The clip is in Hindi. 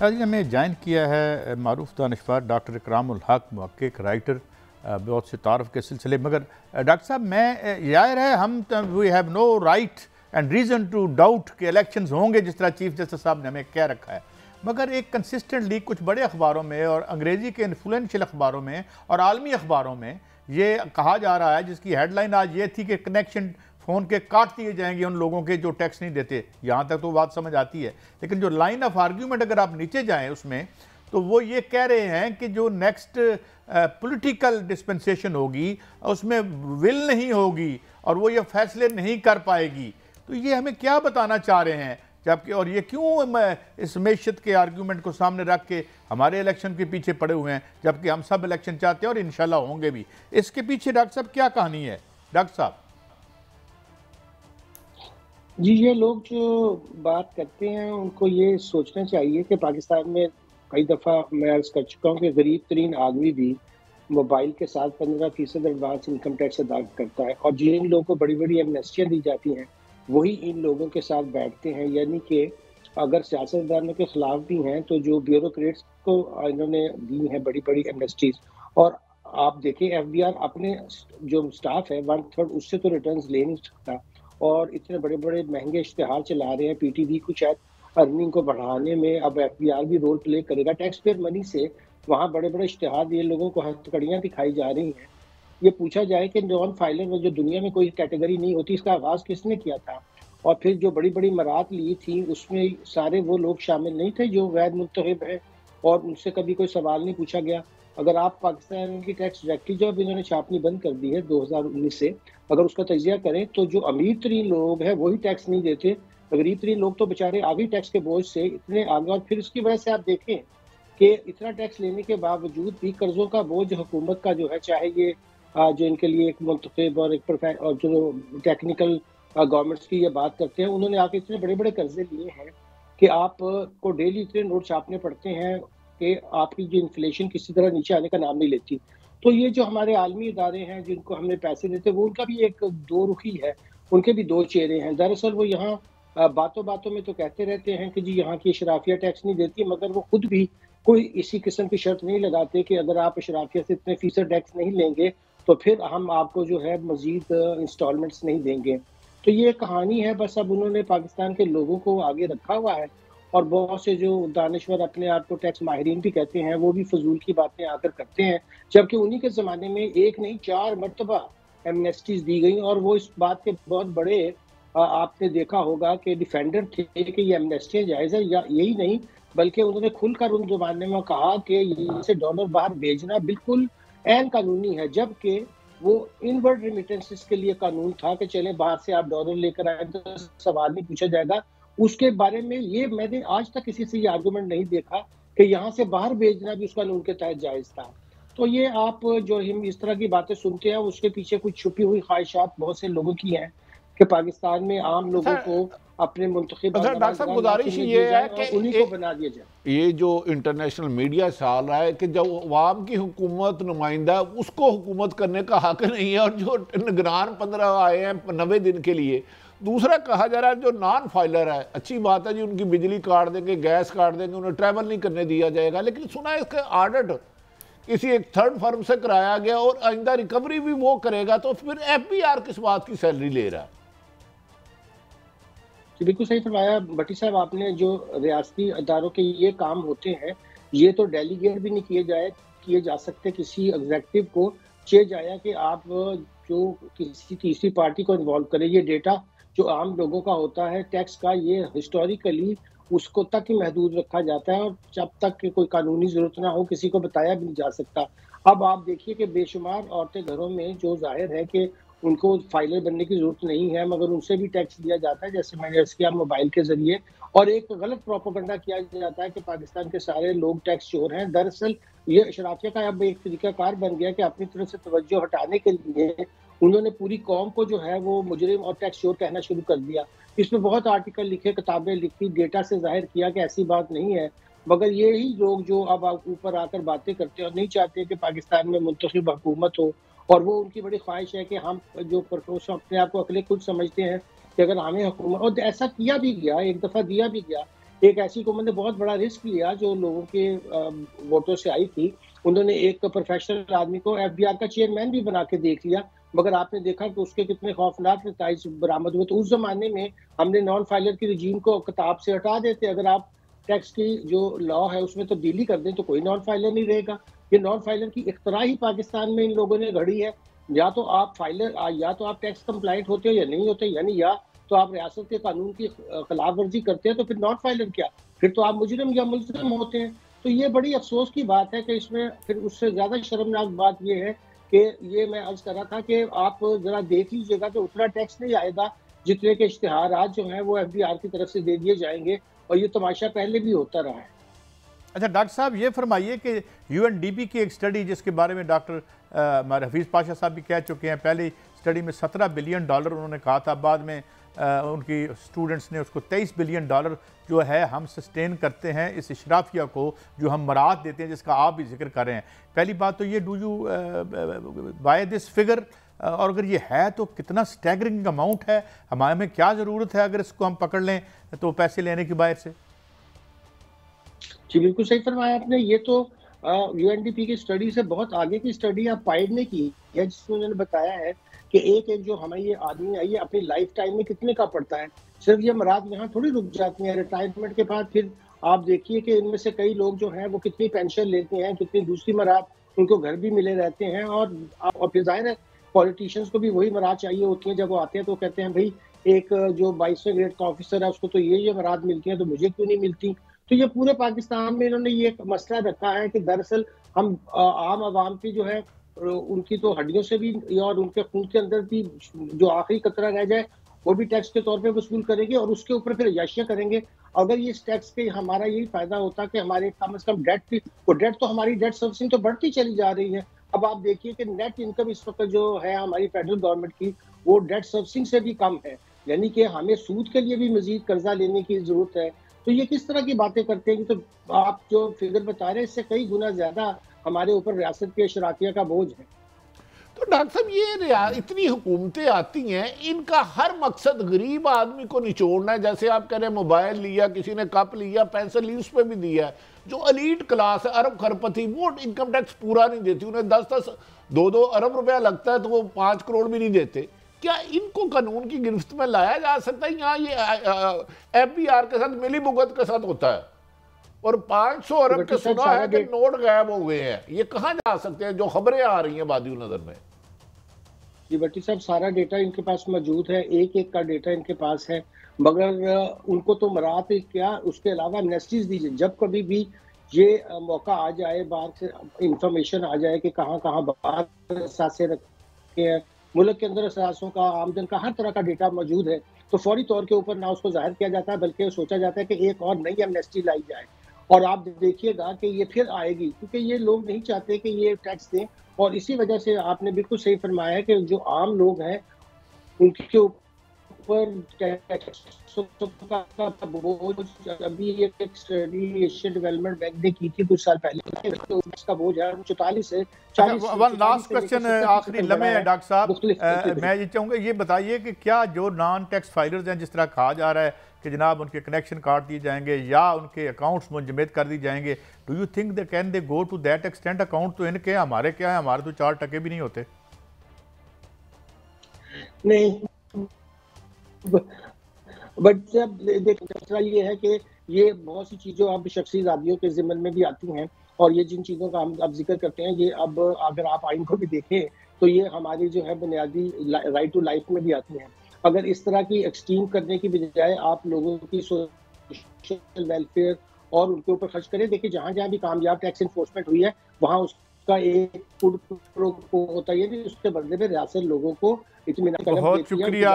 आज हमें ज्वाइन किया है मारूफ दानिशवर डॉक्टर इकरामुल हक, मुहक्किक, राइटर, बहुत से तारफ़ के सिलसिले। मगर डॉक्टर साहब, मैं ज़ाहिर है हम we have no right and reason to doubt कि इलेक्शंस होंगे जिस तरह चीफ जस्टिस साहब ने हमें कह रखा है। मगर एक कंसिस्टेंटली कुछ बड़े अखबारों में और अंग्रेज़ी के इन्फ्लुएंशियल अखबारों में और आलमी अखबारों में ये कहा जा रहा है, जिसकी हेडलाइन आज ये थी कि कनेक्शन फ़ोन के काट दिए जाएंगे उन लोगों के जो टैक्स नहीं देते। यहाँ तक तो बात समझ आती है, लेकिन जो लाइन ऑफ आर्ग्यूमेंट अगर आप नीचे जाएं उसमें, तो वो ये कह रहे हैं कि जो नेक्स्ट पॉलिटिकल डिस्पेंसेशन होगी उसमें विल नहीं होगी और वो ये फैसले नहीं कर पाएगी। तो ये हमें क्या बताना चाह रहे हैं? जबकि और ये क्यों इस मैशत के आर्ग्यूमेंट को सामने रख के हमारे इलेक्शन के पीछे पड़े हुए हैं, जबकि हम सब इलेक्शन चाहते हैं और इंशाल्लाह होंगे भी। इसके पीछे डॉक्टर साहब क्या कहानी है? डॉक्टर साहब जी, ये लोग जो बात करते हैं उनको ये सोचना चाहिए कि पाकिस्तान में कई दफ़ा मैं अर्ज़ कर चुका हूँ कि गरीब तरीन आदमी भी मोबाइल के साथ 15% एडवांस इनकम टैक्स अदा करता है, और जिन लोगों को बड़ी-बड़ी एमनेस्टियाँ दी जाती हैं, वही इन लोगों के साथ बैठते हैं। यानी कि अगर सियासतदानों के खिलाफ भी हैं, तो जो ब्यूरोक्रेट्स को इन्होंने दी हैं बड़ी-बड़ी एमनेस्टीज़। और आप देखें एफबीआर अपने जो स्टाफ है 1/3 उससे तो रिटर्न्स ले नहीं सकता, और इतने बड़े-बड़े महँगे इश्तिहार चला रहे हैं पीटीवी को शायद अर्निंग को बढ़ाने में। अब एफबीआर भी रोल प्ले करेगा टैक्स पेयर मनी से। वहाँ बड़े-बड़े इश्तिहार दिए लोगों को हथकड़ियाँ दिखाई जा रही हैं। ये पूछा जाए कि नॉन फाइलर में जो दुनिया में कोई कैटेगरी नहीं होती, इसका आगाज़ किसने किया था? और फिर जो बड़ी-बड़ी मरात ली थी उसमें सारे वो लोग शामिल नहीं थे जो वैध मुंतखब हैं, और उनसे कभी कोई सवाल नहीं पूछा गया। अगर आप पाकिस्तान की टैक्स डायरेक्टरी जो अब इन्होंने छापनी बंद कर दी है 2019 से, अगर उसका तजिया करें तो जो अमीर तरीन लोग हैं वही टैक्स नहीं देते। गरीब तरीन लोग तो बेचारे आगे टैक्स के बोझ से इतने आगे, और फिर उसकी वजह से आप देखें कि इतना टैक्स लेने के बावजूद भी कर्ज़ों का बोझ हुकूमत का जो है, चाहे ये जो इनके लिए एक मुंतखब और एक और जो टेक्निकल गवर्नमेंट्स की ये बात करते हैं, उन्होंने आके इतने बड़े-बड़े कर्ज़े लिए हैं कि आप को डेली इतने नोट छापने पड़ते हैं कि आपकी जो इन्फ्लेशन किसी तरह नीचे आने का नाम नहीं लेती। तो ये जो हमारे आलमी इदारे हैं जिनको हमने पैसे देते हैं, वो उनका भी एक दो रुखी है, उनके भी दो चेहरे हैं। दरअसल वो यहाँ बातों-बातों में तो कहते रहते हैं कि जी यहाँ की अशराफिया टैक्स नहीं देती, मगर वो खुद भी कोई इसी किस्म की शर्त नहीं लगाते कि अगर आप अशराफिया से इतने फ़ीसद टैक्स नहीं लेंगे, तो फिर हम आपको जो है मज़ीद इंस्टॉलमेंट्स नहीं देंगे। तो ये कहानी है, बस अब उन्होंने पाकिस्तान के लोगों को आगे रखा हुआ है, और बहुत से जो दानिश्वर अपने आप को टैक्स माहिरीन भी कहते हैं, वो भी फ़ज़ूल की बातें आकर करते हैं। जबकि उन्हीं के ज़माने में एक नहीं 4 मर्तबा एमनेस्टीज़ दी गई, और वो इस बात के बहुत बड़े आपने देखा होगा कि डिफेंडर थे कि ये एमनेस्टियाँ जायज़ है, या यही नहीं बल्कि उन्होंने खुलकर उन ज़माने में कहा कि यहाँ से डॉलर बाहर भेजना बिल्कुल ऐन कानूनी है, जबकि वो इनवर्ड रेमिटेंसेस के लिए कानून था कि चलें बाहर से आप डॉलर लेकर आए तो सवाल नहीं पूछा जाएगा। उसके बारे में ये मैंने आज तक किसी से ये आर्गुमेंट नहीं देखा कि यहाँ से बाहर भेजना भी उस कानून के तहत जायज़ था। तो ये आप जो हम इस तरह की बातें सुनते हैं, उसके पीछे कुछ छुपी हुई ख्वाहिशात बहुत से लोगों की हैं कि पाकिस्तान में आम लोगों को अपने मुंतखब डॉक्टर साहब, गुजारिश ये है कि उन्हीं को बना दिया जाए। ये जो इंटरनेशनल मीडिया साल रहा है कि जब अवाम की हुकूमत नुमाइंदा उसको हुकूमत करने का हक नहीं है, और जो निगरान 15 आए हैं 90 दिन के लिए। दूसरा कहा जा रहा है जो नॉन फाइलर है, अच्छी बात है जी, उनकी बिजली काट देंगे, गैस काट देंगे, उन्हें ट्रैवल नहीं करने दिया जाएगा, लेकिन सुना है इसका ऑडिट किसी एक थर्ड फर्म से कराया गया और आइंदा रिकवरी भी वो करेगा, तो फिर एफबीआर किस बात की सैलरी ले रहा है? बिल्कुल सही फरमाया भट्टी साहब आपने। जो रियासती अदारों के ये काम होते हैं, ये तो डेलीगेट भी नहीं किए जा सकते किसी एग्जेक्टिव को। चे जाया कि आप जो किसी तीसरी पार्टी को इन्वॉल्व करें। ये डेटा जो आम लोगों का होता है टैक्स का, ये हिस्टोरिकली उसको तक ही महदूद रखा जाता है, और जब तक कि कोई कानूनी ज़रूरत ना हो किसी को बताया भी नहीं जा सकता। अब आप देखिए कि बेशुमार औरतें घरों में, जो ज़ाहिर है कि उनको फाइलर बनने की ज़रूरत नहीं है, मगर उनसे भी टैक्स लिया जाता है, जैसे मैंने अर्ज़ किया मोबाइल के ज़रिए। और एक गलत प्रोपेगेंडा किया जाता है कि पाकिस्तान के सारे लोग टैक्स चोर हैं। दरअसल ये अशराफिया का अब एक तरीक़ाकार बन गया कि अपनी तरफ से तवज्जो हटाने के लिए उन्होंने पूरी कौम को जो है वो मुजरिम और टैक्स चोर कहना शुरू कर दिया। इसमें बहुत आर्टिकल लिखे, किताबें लिखी, डेटा से ज़ाहिर किया कि ऐसी बात नहीं है। मगर यही लोग जो अब ऊपर आकर बातें करते हैं और नहीं चाहते कि पाकिस्तान में मुंतखब हुकूमत हो, और वो उनकी बड़ी ख्वाहिश है कि हम जो प्रोफेसर अपने आप को अकले खुद समझते हैं कि अगर हमें हुकूमत, और ऐसा किया भी गया, एक दफ़ा दिया भी गया एक ऐसी हुकूमत ने बहुत बड़ा रिस्क लिया जो लोगों के वोटों से आई थी। उन्होंने एक प्रोफेशनल आदमी को एफबीआर का चेयरमैन भी बना के देख लिया, मगर आपने देखा कि उसके कितने खौफनाक नताइज बरामद हुए। तो उस ज़माने में हमने नॉन फाइलर की रजीम को किताब से हटा देते। अगर आप टैक्स की जो लॉ है उसमें तब्दीली कर दें तो कोई नॉन फाइलर नहीं रहेगा। ये नॉन फाइलर की इख्तरा ही पाकिस्तान में इन लोगों ने घड़ी है। या तो आप फाइलर या तो आप टैक्स कंप्लाइंट होते हो या नहीं होते, यानी या तो आप रियासत के कानून की खिलाफ वर्जी करते हैं, तो फिर नॉन फाइलर क्या, फिर तो आप मुजरिम या मुल्ज़िम होते हैं। तो ये बड़ी अफसोस की बात है कि इसमें फिर उससे ज़्यादा शर्मनाक बात ये है कि ये मैं अर्ज़ कर रहा था कि आप ज़रा देख लीजिएगा कि उतना टैक्स नहीं आएगा जितने के इश्तिहारात जो हैं वो एफबीआर की तरफ से दे दिए जाएंगे, और ये तमाशा पहले भी होता रहा है। अच्छा डॉक्टर साहब, ये फरमाइए कि यूएनडीपी की एक स्टडी जिसके बारे में डॉक्टर हमारे हफीज़ पाशा साहब भी कह चुके हैं, पहली स्टडी में $17 बिलियन उन्होंने कहा था, बाद में उनकी स्टूडेंट्स ने उसको $23 बिलियन जो है हम सस्टेन करते हैं इस इशराफिया को जो हम मराहत देते हैं, जिसका आप भी जिक्र कर रहे हैं। पहली बात तो ये, do you buy this figure, और अगर ये है तो कितना स्टैगरिंग अमाउंट है, हमारे में क्या ज़रूरत है अगर इसको हम पकड़ लें तो पैसे लेने की बाहर से? जी, बिल्कुल सही फरमाया आपने। ये तो यूएनडीपी की स्टडी से बहुत आगे की स्टडी आप पाइड ने की है, जिसमें उन्होंने बताया है कि एक-एक जो हमें ये आदमी है, ये अपनी लाइफ टाइम में कितने का पड़ता है। सिर्फ ये मराद यहाँ थोड़ी रुक जाती हैं, रिटायरमेंट के बाद फिर आप देखिए कि इनमें से कई लोग जो हैं वो कितनी पेंशन लेते हैं, कितनी दूसरी मराद उनको घर भी मिले रहते हैं, और फिर ज़ाहिर है पॉलिटिशियंस को भी वही मराद चाहिए होती है। जब वो आते हैं तो कहते हैं भई एक जो 22वें ग्रेड का ऑफिसर है उसको तो ये मराद मिलती हैं, तो मुझे क्यों नहीं मिलती? तो ये पूरे पाकिस्तान में इन्होंने ये मसला रखा है कि दरअसल हम आम आवाम की जो है उनकी तो हड्डियों से भी और उनके खून के अंदर भी जो आखिरी कतरा रह जाए वो भी टैक्स के तौर पे वसूल करेंगे, और उसके ऊपर फिर अय्याशियां करेंगे। अगर ये इस टैक्स के हमारा यही फायदा होता कि हमारे कम से कम डेट तो हमारी डेट सर्विसिंग तो बढ़ती चली जा रही है। अब आप देखिए कि नेट इनकम इस वक्त जो है हमारी फेडरल गवर्नमेंट की, वो डेट सर्विसिंग से भी कम है, यानी कि हमें सूद के लिए भी मजीद कर्जा लेने की जरूरत है। तो ये किस तरह की बातें करते हैं कि, तो आप जो फिगर बता रहे हैं इससे कई गुना ज्यादा हमारे ऊपर रियासत के शराकिया का बोझ है। तो डॉक्टर साहब, ये इतनी हुकूमतें आती हैं, इनका हर मकसद गरीब आदमी को निचोड़ना है। जैसे आप कह रहे हैं मोबाइल लिया, किसी ने कप लिया, पेंसिल ली, उस पर भी दिया है। जो अलीट क्लास है, अरब खरपति, वो इनकम टैक्स पूरा नहीं देती, उन्हें 10-10 2-2 अरब रुपया लगता है तो वो 5 करोड़ भी नहीं देते। क्या इनको कानून की गिरफ्त में लाया जा सकता है? यहाँ ये एफबीआर के साथ मिली भुगत के साथ होता है, और 500 अरब के सुना है कि नोट गायब हो गए हैं। ये कहाँ जा सकते हैं जो खबरें आ रही हैं वादिउल नज़र में? जी भट्टी साहब, सारा डेटा इनके पास मौजूद है, एक-एक का डेटा इनके पास है, मगर उनको तो मरात क्या, उसके अलावा एमनेस्टीज दीजिए। जब कभी भी ये मौका आ जाए, बाहर से इंफॉर्मेशन आ जाए कि कहाँ-कहाँ बाहर असासे रखे हैं, मुल्क के अंदर असासों का, आमदन का, हर तरह का डेटा मौजूद है, तो फौरी तौर के ऊपर ना उसको जाहिर किया जाता है, बल्कि सोचा जाता है कि एक और नई एमनेस्टी लाई जाए। और आप देखिएगा कि ये फिर आएगी, क्योंकि ये लोग नहीं चाहते कि ये टैक्स दें, और इसी वजह से आपने बिल्कुल सही फरमाया है कि जो आम लोग हैं उनके ऊपर टैक्सों का बोझ, अभी एक स्टडी एशियन डेवलपमेंट बैंक ने की थी कुछ साल पहले, उसका बोझ है 44 से 40। वन लास्ट क्वेश्चन आखिरी लम्हे है डॉक्टर साहब, मैं ये चाहूँगा, ये बताइए कि क्या जो नॉन टैक्स फाइलर्स हैं, जिस तरह कहा जा रहा है कि जनाब उनके कनेक्शन काट दिए जाएंगे या उनके अकाउंट्स मुंजमद कर दी जाएंगे, do you think they can they go to that extent? Account तो इनके, हमारे क्या है, हमारे तो 4% भी नहीं होते। नहीं, बट जब देखिए ये है कि ये बहुत सी चीज़ों अब शख्सी आज़ादियों के ज़िम्मन में भी आती हैं, और ये जिन चीज़ों का हम अब जिक्र करते हैं, ये अब अगर आप आइन को भी देखें तो ये हमारी जो है बुनियादी राइट टू लाइफ में भी आती हैं। अगर इस तरह की एक्सट्रीम करने की बजाय आप लोगों की सोशल वेलफेयर और उनके ऊपर खर्च करें। देखिए जहाँ जहाँ भी कामयाब टैक्स इन्फोर्समेंट हुई है, वहाँ उसका एक फुट होता है, उसके बदले में रियासत लोगों को इत्मीनान बहुत शुक्रिया।